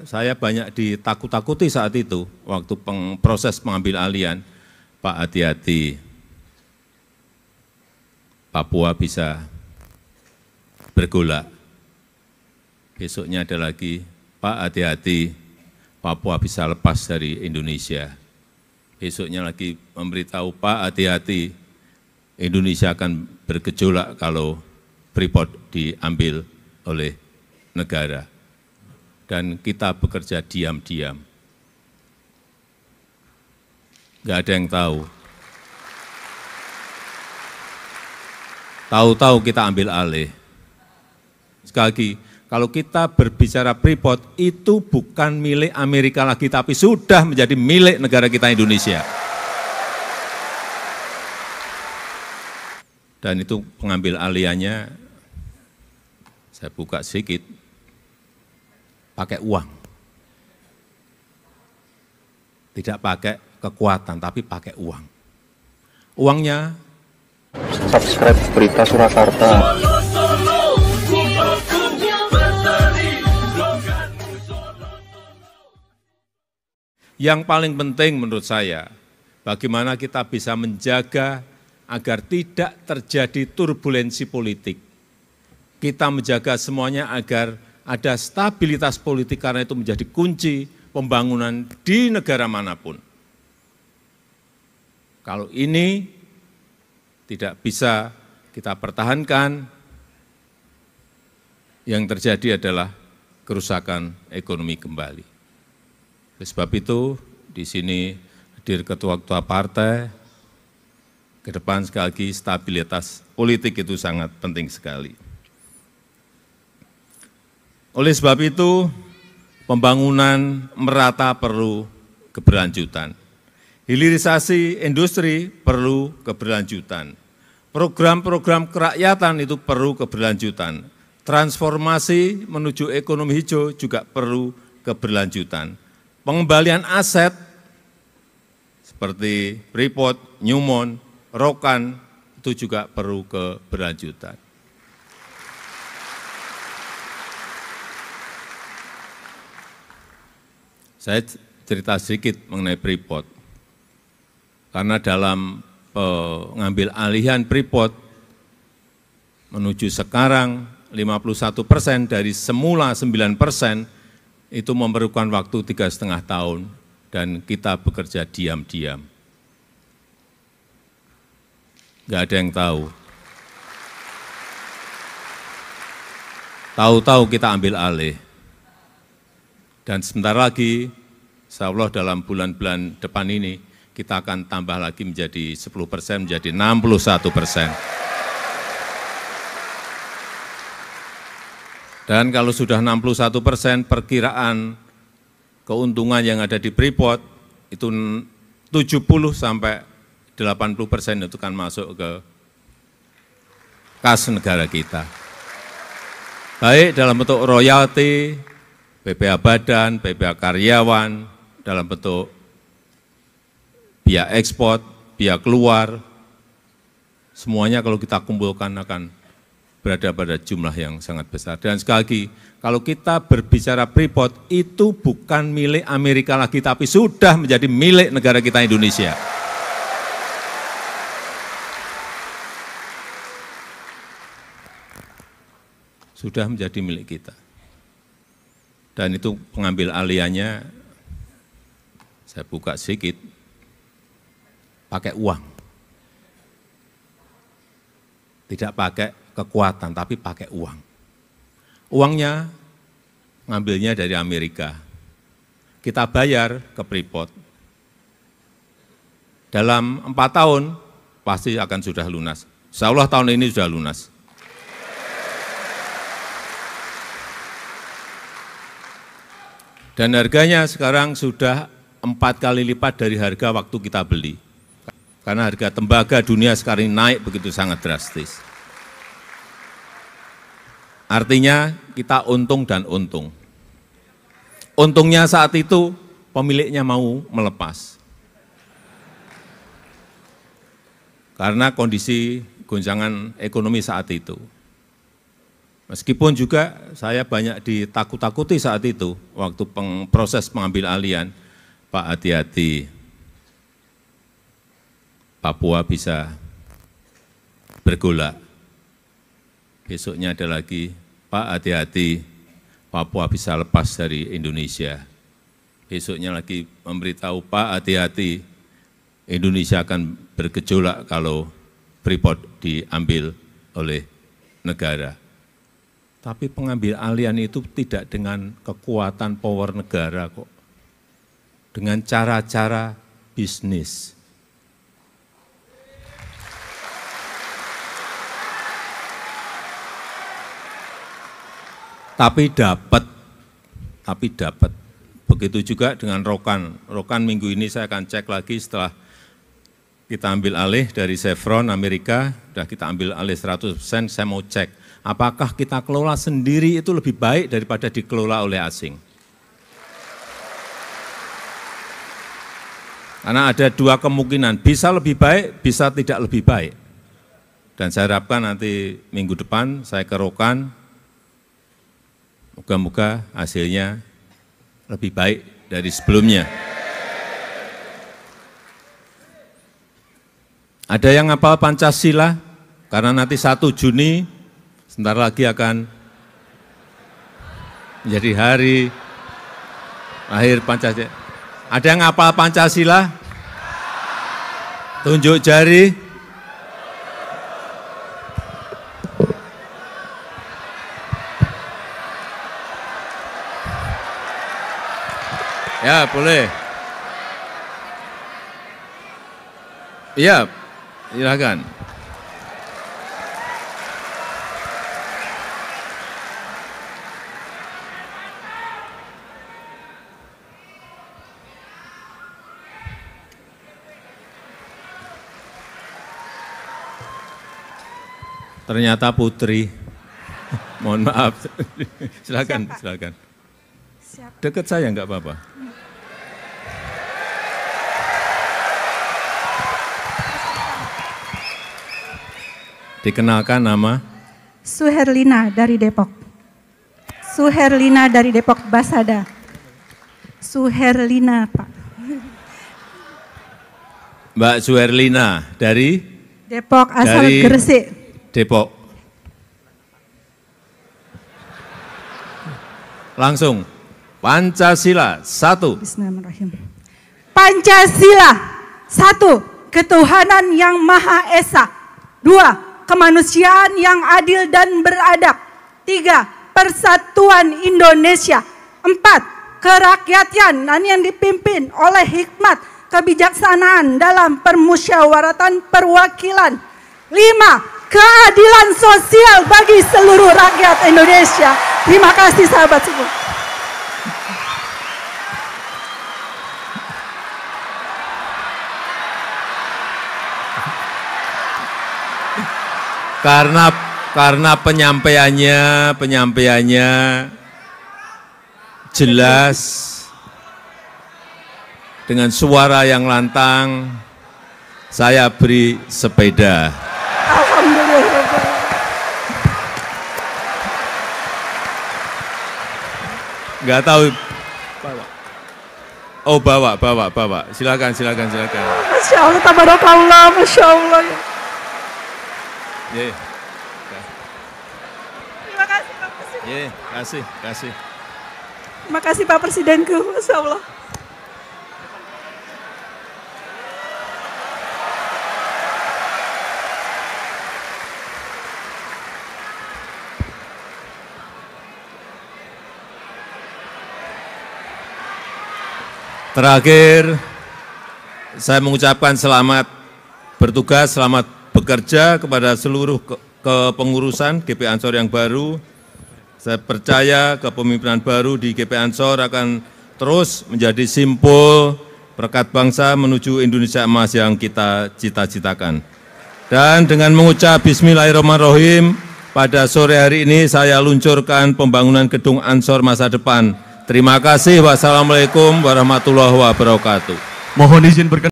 saya banyak ditakut-takuti saat itu, waktu proses pengambil alihan, Pak hati-hati, Papua bisa bergolak. Besoknya ada lagi, Pak hati-hati, Papua bisa lepas dari Indonesia. Besoknya lagi memberitahu, Pak hati-hati, Indonesia akan bergejolak kalau Freeport diambil oleh negara. Dan kita bekerja diam-diam. Nggak ada yang tahu. Tahu-tahu kita ambil alih. Sekali lagi, kalau kita berbicara Freeport, itu bukan milik Amerika lagi, tapi sudah menjadi milik negara kita Indonesia. Dan itu pengambil alihannya, saya buka sedikit, pakai uang. Tidak pakai kekuatan, tapi pakai uang. Uangnya subscribe Berita Surakarta. Yang paling penting menurut saya, bagaimana kita bisa menjaga agar tidak terjadi turbulensi politik. Kita menjaga semuanya agar ada stabilitas politik, karena itu menjadi kunci pembangunan di negara manapun. Kalau ini tidak bisa kita pertahankan, yang terjadi adalah kerusakan ekonomi kembali. Oleh sebab itu, di sini hadir ketua-ketua partai, ke depan sekali lagi stabilitas politik itu sangat penting sekali. Oleh sebab itu, pembangunan merata perlu keberlanjutan. Hilirisasi industri perlu keberlanjutan. Program-program kerakyatan itu perlu keberlanjutan. Transformasi menuju ekonomi hijau juga perlu keberlanjutan. Pengembalian aset seperti Freeport, Newmont, Rokan itu juga perlu keberlanjutan. Saya cerita sedikit mengenai Freeport. Karena dalam pengambil alihan Freeport menuju sekarang 51% dari semula 9% itu memerlukan waktu 3,5 tahun dan kita bekerja diam-diam. Nggak ada yang tahu. Tahu-tahu kita ambil alih. Dan sebentar lagi, insya Allah dalam bulan-bulan depan ini, kita akan tambah lagi menjadi 10%, menjadi 61%. Dan kalau sudah 61%, perkiraan keuntungan yang ada di Freeport itu 70 sampai 80% itu kan masuk ke kas negara kita. Baik dalam bentuk royalti, BPH badan, BPH karyawan, dalam bentuk biaya ekspor, biaya keluar, semuanya kalau kita kumpulkan akan berada pada jumlah yang sangat besar. Dan sekali lagi, kalau kita berbicara Freeport, itu bukan milik Amerika lagi, tapi sudah menjadi milik negara kita Indonesia. Sudah menjadi milik kita. Dan itu pengambil alihannya, saya buka sedikit, pakai uang. Tidak pakai kekuatan, tapi pakai uang. Uangnya ngambilnya dari Amerika. Kita bayar ke Freeport. Dalam 4 tahun, pasti akan sudah lunas. Insya Allah tahun ini sudah lunas. Dan harganya sekarang sudah 4 kali lipat dari harga waktu kita beli. Karena harga tembaga dunia sekarang naik begitu sangat drastis. Artinya kita untung dan untung. Untungnya saat itu pemiliknya mau melepas. Karena kondisi goncangan ekonomi saat itu. Meskipun juga saya banyak ditakut-takuti saat itu, waktu proses pengambil alihan, Pak hati-hati, Papua bisa bergolak. Besoknya ada lagi, Pak hati-hati, Papua bisa lepas dari Indonesia. Besoknya lagi memberitahu, Pak hati-hati, Indonesia akan bergejolak kalau Freeport diambil oleh negara. Tapi pengambil alihan itu tidak dengan kekuatan power negara kok. Dengan cara-cara bisnis. Tapi dapat. Begitu juga dengan Rokan. Rokan minggu ini saya akan cek lagi setelah kita ambil alih dari Chevron Amerika, sudah kita ambil alih 100%, saya mau cek. Apakah kita kelola sendiri itu lebih baik daripada dikelola oleh asing? Karena ada dua kemungkinan, bisa lebih baik, bisa tidak lebih baik. Dan saya harapkan nanti minggu depan saya ke Rokan, moga-moga hasilnya lebih baik dari sebelumnya. Ada yang hafal Pancasila? Karena nanti 1 Juni, sebentar lagi akan menjadi hari lahir Pancasila. Ada yang hafal Pancasila? Tunjuk jari. Ya, boleh. Iya, silakan. Ternyata putri. Mohon maaf. Silakan, silakan. Dekat saya enggak apa-apa. Dikenalkan nama? Suherlina dari Depok. Suherlina dari Depok, Basada. Suherlina, Pak. Mbak Suherlina dari? Depok, asal dari Gresik. Depok. Langsung. Pancasila, 1. Bismillahirrahmanirrahim. Pancasila, 1. Ketuhanan yang Maha Esa. 2. Kemanusiaan yang adil dan beradab. 3. Persatuan Indonesia. 4. Kerakyatan yang dipimpin oleh hikmat kebijaksanaan dalam permusyawaratan perwakilan. 5. Keadilan sosial bagi seluruh rakyat Indonesia. Terima kasih sahabat semua. Karena penyampaiannya jelas dengan suara yang lantang, saya beri sepeda. Alhamdulillah. Enggak tahu. Oh, bawa. Silakan. Masya Allah, tabarakallah, Masya Allah. Yeah. Terima kasih Pak Presiden. Kasih. Terima kasih Pak Presidenku, Masya Allah. Terakhir, saya mengucapkan selamat bertugas, selamat bekerja kepada seluruh kepengurusan GP Ansor yang baru. Saya percaya kepemimpinan baru di GP Ansor akan terus menjadi simpul perekat bangsa menuju Indonesia emas yang kita cita-citakan. Dan dengan mengucap Bismillahirrahmanirrahim, pada sore hari ini saya luncurkan pembangunan gedung Ansor masa depan. Terima kasih. Wassalamualaikum warahmatullahi wabarakatuh. Mohon izin berkenan.